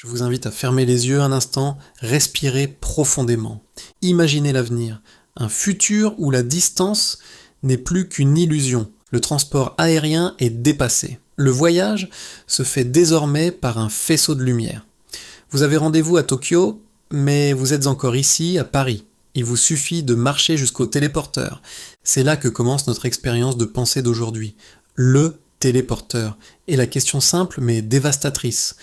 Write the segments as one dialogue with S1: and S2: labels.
S1: Je vous invite à fermer les yeux un instant, respirer profondément. Imaginez l'avenir, un futur où la distance n'est plus qu'une illusion. Le transport aérien est dépassé. Le voyage se fait désormais par un faisceau de lumière. Vous avez rendez-vous à Tokyo, mais vous êtes encore ici, à Paris. Il vous suffit de marcher jusqu'au téléporteur. C'est là que commence notre expérience de pensée d'aujourd'hui. Le téléporteur. Et la question simple mais dévastatrice.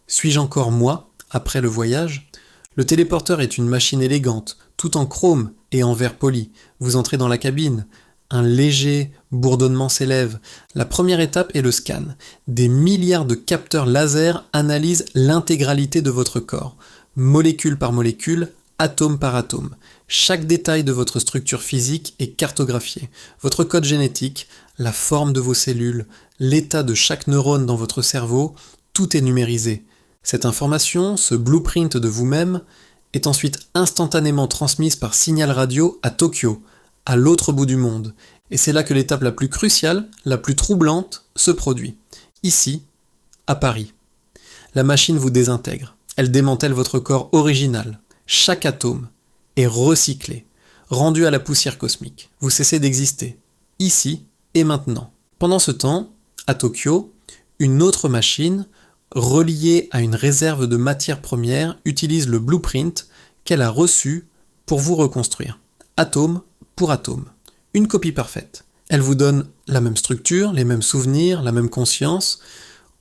S1: Suis-je encore moi, après le voyage ? Le téléporteur est une machine élégante, tout en chrome et en verre poli. Vous entrez dans la cabine. Un léger bourdonnement s'élève. La première étape est le scan. Des milliards de capteurs laser analysent l'intégralité de votre corps. Molécule par molécule, atome par atome. Chaque détail de votre structure physique est cartographié. Votre code génétique, la forme de vos cellules, l'état de chaque neurone dans votre cerveau, tout est numérisé. Cette information, ce blueprint de vous-même, est ensuite instantanément transmise par signal radio à Tokyo, à l'autre bout du monde. Et c'est là que l'étape la plus cruciale, la plus troublante, se produit. Ici, à Paris. La machine vous désintègre. Elle démantèle votre corps original. Chaque atome est recyclé, rendu à la poussière cosmique. Vous cessez d'exister, ici et maintenant. Pendant ce temps, à Tokyo, une autre machine, reliée à une réserve de matières premières, utilise le blueprint qu'elle a reçu pour vous reconstruire, atome pour atome. Une copie parfaite. Elle vous donne la même structure, les mêmes souvenirs, la même conscience,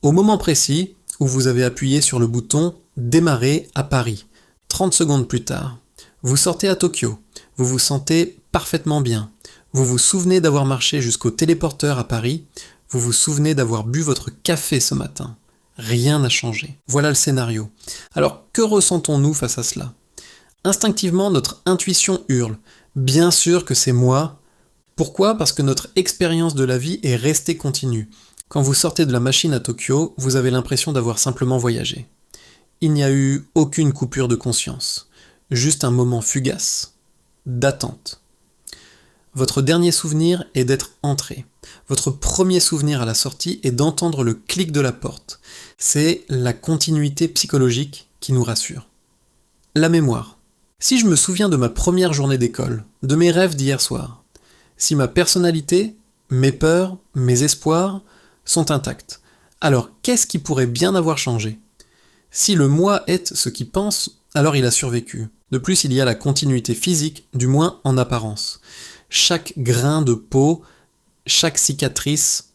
S1: au moment précis où vous avez appuyé sur le bouton « Démarrer à Paris ». 30 secondes plus tard, vous sortez à Tokyo, vous vous sentez parfaitement bien, vous vous souvenez d'avoir marché jusqu'au téléporteur à Paris, vous vous souvenez d'avoir bu votre café ce matin. Rien n'a changé. Voilà le scénario. Alors, que ressentons-nous face à cela ? Instinctivement, notre intuition hurle. Bien sûr que c'est moi. Pourquoi ? Parce que notre expérience de la vie est restée continue. Quand vous sortez de la machine à Tokyo, vous avez l'impression d'avoir simplement voyagé. Il n'y a eu aucune coupure de conscience. Juste un moment fugace, d'attente. Votre dernier souvenir est d'être entré. Votre premier souvenir à la sortie est d'entendre le clic de la porte. C'est la continuité psychologique qui nous rassure. La mémoire. Si je me souviens de ma première journée d'école, de mes rêves d'hier soir, si ma personnalité, mes peurs, mes espoirs sont intacts, alors qu'est-ce qui pourrait bien avoir changé ? Si le moi est ce qu'il pense, alors il a survécu. De plus, il y a la continuité physique, du moins en apparence. Chaque grain de peau, chaque cicatrice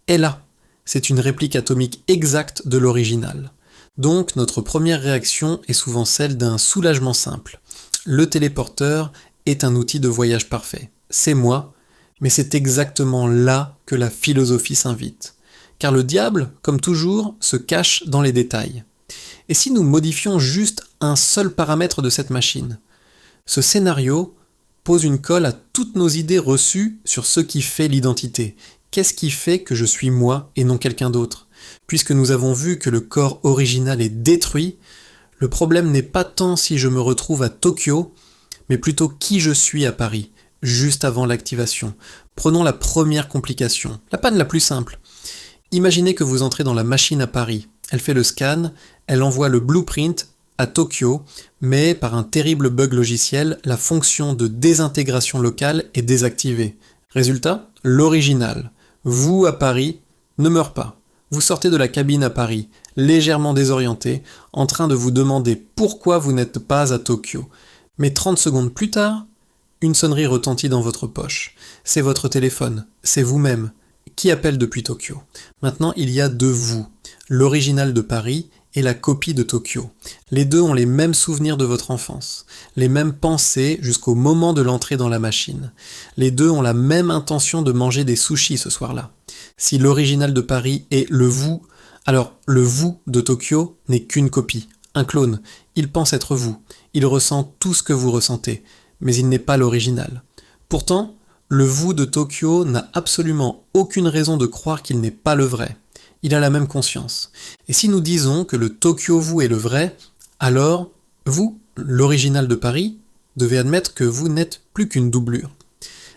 S1: est là. C'est une réplique atomique exacte de l'original. Donc, notre première réaction est souvent celle d'un soulagement simple. Le téléporteur est un outil de voyage parfait. C'est moi, mais c'est exactement là que la philosophie s'invite. Car le diable, comme toujours, se cache dans les détails. Et si nous modifions juste un seul paramètre de cette machine ? Ce scénario pose une colle à toutes nos idées reçues sur ce qui fait l'identité. Qu'est-ce qui fait que je suis moi et non quelqu'un d'autre ? Puisque nous avons vu que le corps original est détruit, le problème n'est pas tant si je me retrouve à Tokyo, mais plutôt qui je suis à Paris, juste avant l'activation. Prenons la première complication, la panne la plus simple. Imaginez que vous entrez dans la machine à Paris. Elle fait le scan, elle envoie le blueprint à Tokyo, mais par un terrible bug logiciel, la fonction de désintégration locale est désactivée. Résultat, l'original, vous à Paris, ne meurt pas. Vous sortez de la cabine à Paris, légèrement désorienté, en train de vous demander pourquoi vous n'êtes pas à Tokyo. Mais 30 secondes plus tard, une sonnerie retentit dans votre poche. C'est votre téléphone, c'est vous-même, qui appelle depuis Tokyo. Maintenant, il y a deux vous, l'original de Paris et la copie de Tokyo. Les deux ont les mêmes souvenirs de votre enfance, les mêmes pensées jusqu'au moment de l'entrée dans la machine. Les deux ont la même intention de manger des sushis ce soir-là. Si l'original de Paris est le vous, alors le vous de Tokyo n'est qu'une copie, un clone. Il pense être vous, il ressent tout ce que vous ressentez, mais il n'est pas l'original. Pourtant, le vous de Tokyo n'a absolument aucune raison de croire qu'il n'est pas le vrai. Il a la même conscience. Et si nous disons que le Tokyo vous est le vrai, alors vous, l'original de Paris, devez admettre que vous n'êtes plus qu'une doublure.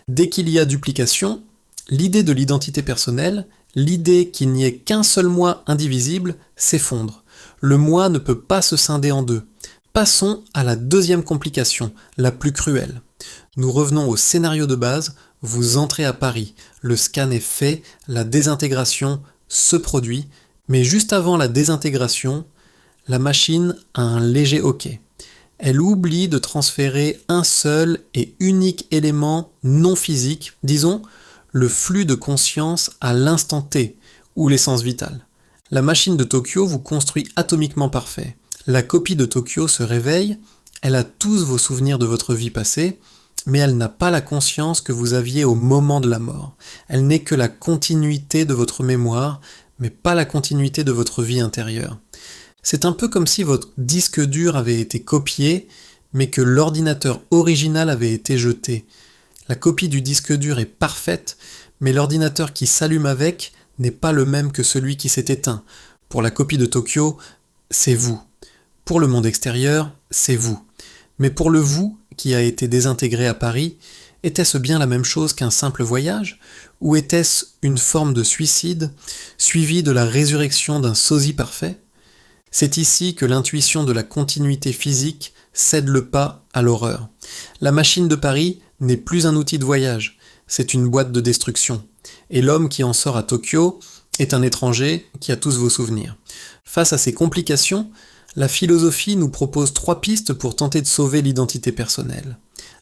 S1: Dès qu'il y a duplication, l'idée de l'identité personnelle, l'idée qu'il n'y ait qu'un seul moi indivisible, s'effondre. Le moi ne peut pas se scinder en deux. Passons à la deuxième complication, la plus cruelle. Nous revenons au scénario de base, vous entrez à Paris, le scan est fait, la désintégration se produit, mais juste avant la désintégration, la machine a un léger OK. Elle oublie de transférer un seul et unique élément non physique, disons le flux de conscience à l'instant T, ou l'essence vitale. La machine de Tokyo vous construit atomiquement parfait. La copie de Tokyo se réveille, elle a tous vos souvenirs de votre vie passée, mais elle n'a pas la conscience que vous aviez au moment de la mort. Elle n'est que la continuité de votre mémoire, mais pas la continuité de votre vie intérieure. C'est un peu comme si votre disque dur avait été copié, mais que l'ordinateur original avait été jeté. La copie du disque dur est parfaite, mais l'ordinateur qui s'allume avec n'est pas le même que celui qui s'est éteint. Pour la copie de Tokyo, c'est vous. Pour le monde extérieur, c'est vous. Mais pour le vous qui a été désintégré à Paris, était-ce bien la même chose qu'un simple voyage? Ou était-ce une forme de suicide, suivie de la résurrection d'un sosie parfait? C'est ici que l'intuition de la continuité physique cède le pas à l'horreur. La machine de Paris n'est plus un outil de voyage, c'est une boîte de destruction. Et l'homme qui en sort à Tokyo est un étranger qui a tous vos souvenirs. Face à ces complications, la philosophie nous propose 3 pistes pour tenter de sauver l'identité personnelle.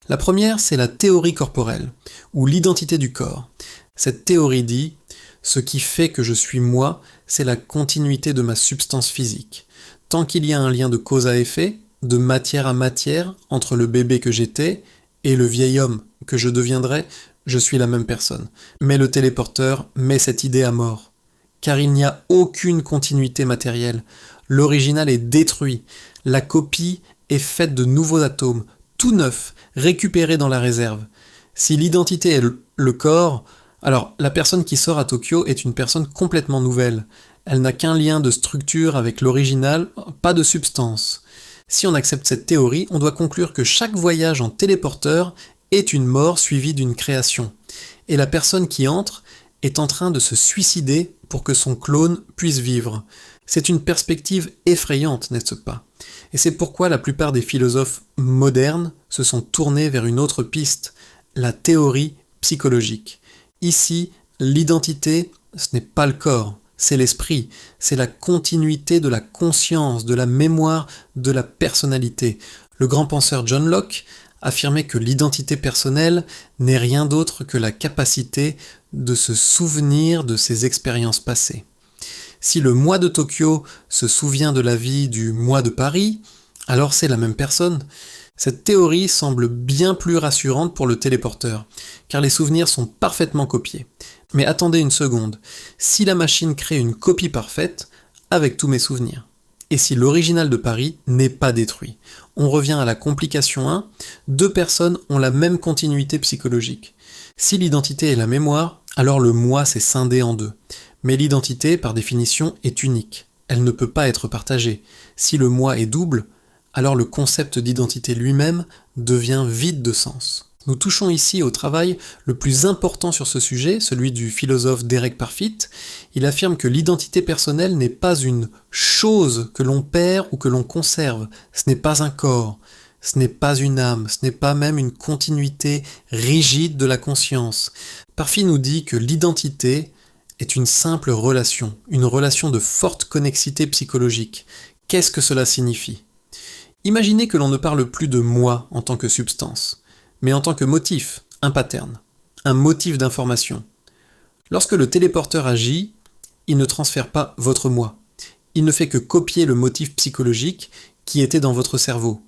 S1: La première, c'est la théorie corporelle, ou l'identité du corps. Cette théorie dit « Ce qui fait que je suis moi, c'est la continuité de ma substance physique. Tant qu'il y a un lien de cause à effet, de matière à matière, entre le bébé que j'étais et le vieil homme que je deviendrai, je suis la même personne. » Mais le téléporteur met cette idée à mort. Car il n'y a aucune continuité matérielle. L'original est détruit. La copie est faite de nouveaux atomes, tout neufs, récupérés dans la réserve. Si l'identité est le corps, alors la personne qui sort à Tokyo est une personne complètement nouvelle. Elle n'a qu'un lien de structure avec l'original, pas de substance. Si on accepte cette théorie, on doit conclure que chaque voyage en téléporteur est une mort suivie d'une création. Et la personne qui entre est en train de se suicider pour que son clone puisse vivre. C'est une perspective effrayante, n'est-ce pas? Et c'est pourquoi la plupart des philosophes modernes se sont tournés vers une autre piste, la théorie psychologique. Ici, l'identité, ce n'est pas le corps, c'est l'esprit, c'est la continuité de la conscience, de la mémoire, de la personnalité. Le grand penseur John Locke affirmait que l'identité personnelle n'est rien d'autre que la capacité de se souvenir de ses expériences passées. Si le moi de Tokyo se souvient de la vie du moi de Paris, alors c'est la même personne. Cette théorie semble bien plus rassurante pour le téléporteur, car les souvenirs sont parfaitement copiés. Mais attendez une seconde, si la machine crée une copie parfaite, avec tous mes souvenirs, et si l'original de Paris n'est pas détruit, on revient à la complication 1, 2 personnes ont la même continuité psychologique. Si l'identité est la mémoire, alors le moi s'est scindé en deux. Mais l'identité, par définition, est unique. Elle ne peut pas être partagée. Si le moi est double, alors le concept d'identité lui-même devient vide de sens. Nous touchons ici au travail le plus important sur ce sujet, celui du philosophe Derek Parfit. Il affirme que l'identité personnelle n'est pas une chose que l'on perd ou que l'on conserve. Ce n'est pas un corps, ce n'est pas une âme, ce n'est pas même une continuité rigide de la conscience. Parfit nous dit que l'identité est une simple relation, une relation de forte connexité psychologique. Qu'est-ce que cela signifie ? Imaginez que l'on ne parle plus de moi en tant que substance, mais en tant que motif, un pattern, un motif d'information. Lorsque le téléporteur agit, il ne transfère pas votre moi. Il ne fait que copier le motif psychologique qui était dans votre cerveau,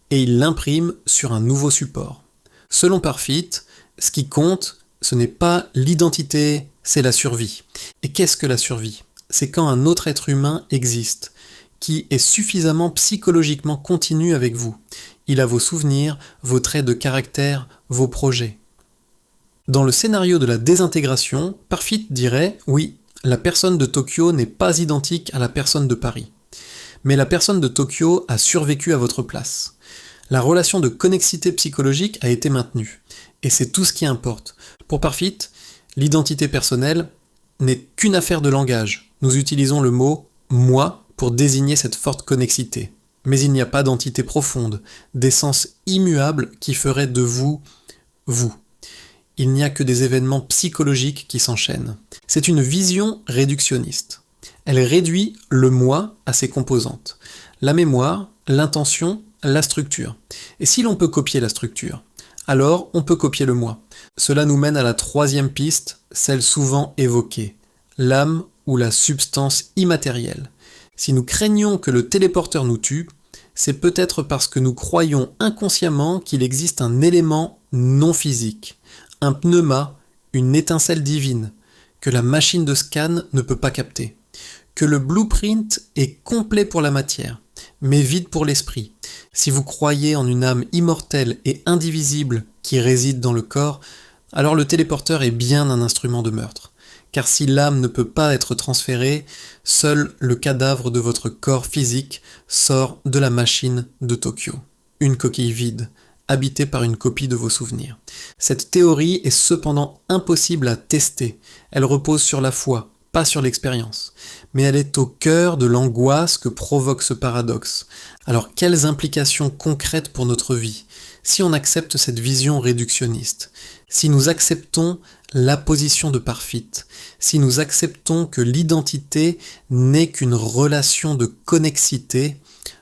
S1: et il l'imprime sur un nouveau support. Selon Parfit, ce qui compte, ce n'est pas l'identité, c'est la survie. Et qu'est-ce que la survie ? C'est quand un autre être humain existe, qui est suffisamment psychologiquement continu avec vous. Il a vos souvenirs, vos traits de caractère, vos projets. Dans le scénario de la désintégration, Parfit dirait « Oui, la personne de Tokyo n'est pas identique à la personne de Paris. Mais la personne de Tokyo a survécu à votre place. La relation de connexité psychologique a été maintenue. Et c'est tout ce qui importe. Pour Parfit, l'identité personnelle n'est qu'une affaire de langage. Nous utilisons le mot « moi » pour désigner cette forte connexité. Mais il n'y a pas d'entité profonde, d'essence immuable qui ferait de vous, vous. Il n'y a que des événements psychologiques qui s'enchaînent. C'est une vision réductionniste. Elle réduit le moi à ses composantes. La mémoire, l'intention, la structure. Et si l'on peut copier la structure, alors on peut copier le moi. Cela nous mène à la troisième piste, celle souvent évoquée, l'âme ou la substance immatérielle. Si nous craignons que le téléporteur nous tue, c'est peut-être parce que nous croyons inconsciemment qu'il existe un élément non physique, un pneuma, une étincelle divine, que la machine de scan ne peut pas capter, que le blueprint est complet pour la matière, mais vide pour l'esprit. Si vous croyez en une âme immortelle et indivisible qui réside dans le corps, alors le téléporteur est bien un instrument de meurtre. Car si l'âme ne peut pas être transférée, seul le cadavre de votre corps physique sort de la machine de Tokyo. Une coquille vide, habitée par une copie de vos souvenirs. Cette théorie est cependant impossible à tester. Elle repose sur la foi, pas sur l'expérience. Mais elle est au cœur de l'angoisse que provoque ce paradoxe. Alors quelles implications concrètes pour notre vie si on accepte cette vision réductionniste? Si nous acceptons la position de Parfit, si nous acceptons que l'identité n'est qu'une relation de connexité,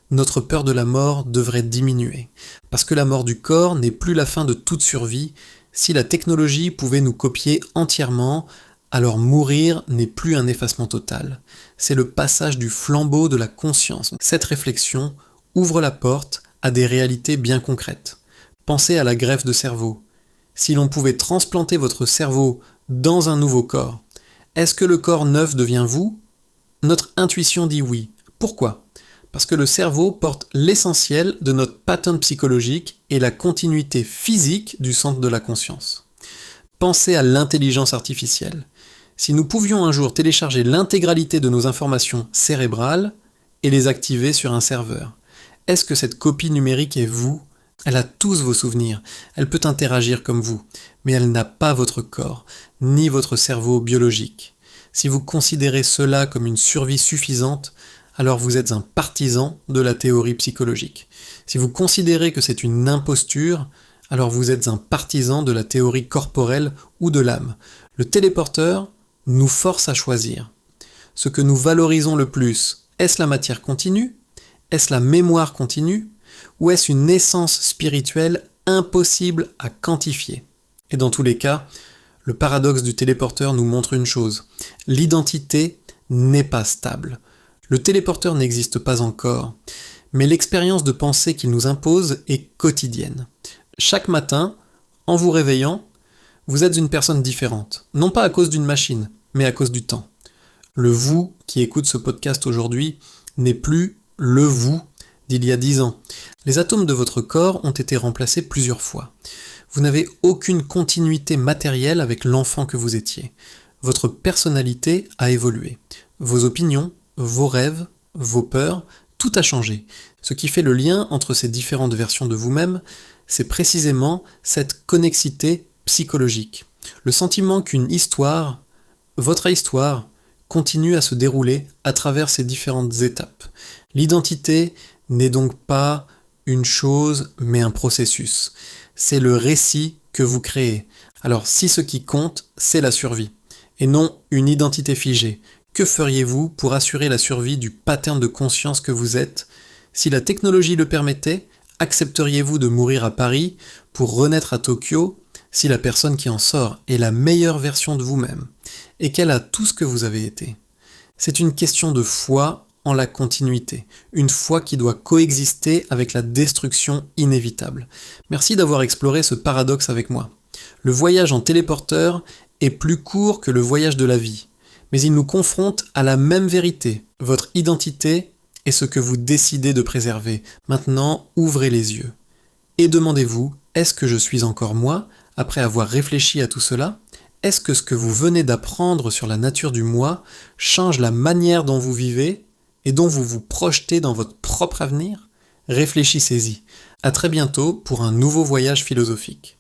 S1: notre peur de la mort devrait diminuer. Parce que la mort du corps n'est plus la fin de toute survie. Si la technologie pouvait nous copier entièrement, alors mourir n'est plus un effacement total. C'est le passage du flambeau de la conscience. Cette réflexion ouvre la porte à des réalités bien concrètes. Pensez à la greffe de cerveau. Si l'on pouvait transplanter votre cerveau dans un nouveau corps, est-ce que le corps neuf devient vous? Notre intuition dit oui. Pourquoi? Parce que le cerveau porte l'essentiel de notre pattern psychologique et la continuité physique du centre de la conscience. Pensez à l'intelligence artificielle. Si nous pouvions un jour télécharger l'intégralité de nos informations cérébrales et les activer sur un serveur, est-ce que cette copie numérique est vous? Elle a tous vos souvenirs, elle peut interagir comme vous, mais elle n'a pas votre corps, ni votre cerveau biologique. Si vous considérez cela comme une survie suffisante, alors vous êtes un partisan de la théorie psychologique. Si vous considérez que c'est une imposture, alors vous êtes un partisan de la théorie corporelle ou de l'âme. Le téléporteur nous force à choisir. Ce que nous valorisons le plus, est-ce la matière continue? Est-ce la mémoire continue? Ou est-ce une essence spirituelle impossible à quantifier? Et dans tous les cas, le paradoxe du téléporteur nous montre une chose. L'identité n'est pas stable. Le téléporteur n'existe pas encore, mais l'expérience de pensée qu'il nous impose est quotidienne. Chaque matin, en vous réveillant, vous êtes une personne différente. Non pas à cause d'une machine, mais à cause du temps. Le vous qui écoute ce podcast aujourd'hui n'est plus le vous d'il y a 10 ans. Les atomes de votre corps ont été remplacés plusieurs fois. Vous n'avez aucune continuité matérielle avec l'enfant que vous étiez. Votre personnalité a évolué. Vos opinions, vos rêves, vos peurs, tout a changé. Ce qui fait le lien entre ces différentes versions de vous-même, c'est précisément cette connexité psychologique. Le sentiment qu'une histoire, votre histoire, continue à se dérouler à travers ces différentes étapes. L'identité n'est donc pas une chose, mais un processus. C'est le récit que vous créez. Alors si ce qui compte, c'est la survie, et non une identité figée, que feriez-vous pour assurer la survie du pattern de conscience que vous êtes? Si la technologie le permettait, accepteriez-vous de mourir à Paris pour renaître à Tokyo si la personne qui en sort est la meilleure version de vous-même et qu'elle a tout ce que vous avez été? C'est une question de foi en la continuité, une foi qui doit coexister avec la destruction inévitable. Merci d'avoir exploré ce paradoxe avec moi. Le voyage en téléporteur est plus court que le voyage de la vie, mais il nous confronte à la même vérité. Votre identité est ce que vous décidez de préserver. Maintenant, ouvrez les yeux. Et demandez-vous, est-ce que je suis encore moi, après avoir réfléchi à tout cela? Est-ce que ce que vous venez d'apprendre sur la nature du moi change la manière dont vous vivez et dont vous vous projetez dans votre propre avenir? Réfléchissez-y. À très bientôt pour un nouveau voyage philosophique.